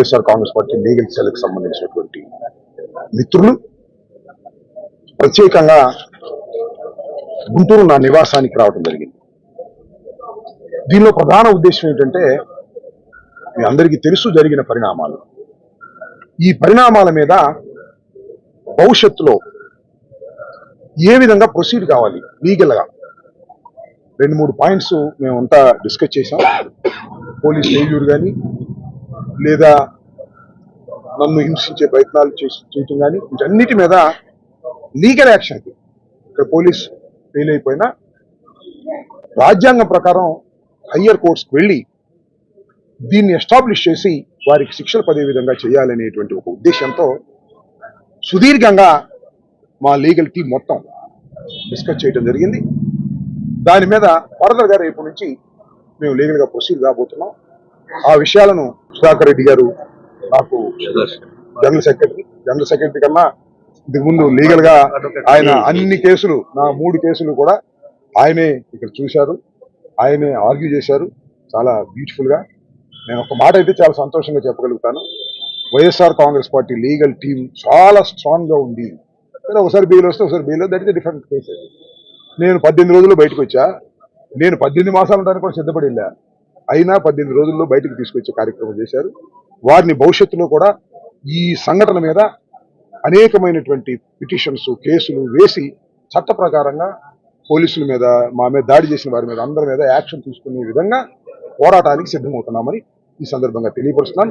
YSR Congress Party legal cell కి సంబంధించినటువంటి మిత్రులు ప్రత్యేకంగా గుంటూరు నా నివాసానికి రావడం జరిగింది. దీనిలో ప్రధాన ఉద్దేశం ఏంటంటే, మీ అందరికీ తెలుసు జరిగిన పరిణామాలు. ఈ పరిణామాల మీద భవిష్యత్తులో ఏ విధంగా ప్రొసీడ్ కావాలి లీగల్గా 2-3 పాయింట్స్ మేమంతా డిస్కస్ చేశాం. పోలీస్ ఫెయిల్యూర్ కానీ, లేదా నన్ను హింసించే ప్రయత్నాలు చేయటం కానీ, వీటన్నిటి మీద లీగల్ యాక్షన్. ఇక్కడ పోలీస్ ఫెయిల్ అయిపోయినా రాజ్యాంగం ప్రకారం హయ్యర్ కోర్ట్స్కి వెళ్ళి దీన్ని ఎస్టాబ్లిష్ చేసి వారికి శిక్షలు పడే విధంగా చేయాలనేటువంటి ఒక ఉద్దేశంతో సుదీర్ఘంగా మా లీగల్ టీం మొత్తం డిస్కస్ చేయడం జరిగింది. దాని మీద ఫర్దర్గా రేపు నుంచి మేము లీగల్గా ప్రొసీడ్ కాబోతున్నాం. ఆ విషయాలను సుధాకర్ రెడ్డి గారు నాకు జనరల్ సెక్రటరీ కన్నా ఇంతకుముందు లీగల్గా ఆయన అన్ని కేసులు, నా 3 కేసులు కూడా ఆయనే ఇక్కడ చూశారు, ఆయనే ఆర్గ్యూ చేశారు చాలా బ్యూటిఫుల్గా. నేను ఒక మాట అయితే చాలా సంతోషంగా చెప్పగలుగుతాను, వైఎస్ఆర్ కాంగ్రెస్ పార్టీ లీగల్ టీం చాలా స్ట్రాంగ్గా ఉంది. ఒకసారి బెయిల్ వస్తే ఒకసారి bail, that is different case. నేను 18 రోజుల్లో బయటకు వచ్చా. నేను 18 మాసాలు ఉండడానికి కూడా సిద్ధపడి వెళ్ళా. అయినా 18 రోజుల్లో బయటకు తీసుకొచ్చే కార్యక్రమం చేశారు. వారిని భవిష్యత్తులో కూడా ఈ సంఘటన మీద అనేకమైనటువంటి పిటిషన్స్, కేసులు వేసి చట్ట ప్రకారంగా పోలీసుల మీద, మా మీద దాడి చేసిన వారి మీద, అందరి మీద యాక్షన్ తీసుకునే విధంగా పోరాటానికి సిద్ధమవుతున్నామని ఈ సందర్భంగా తెలియపరుస్తున్నాను.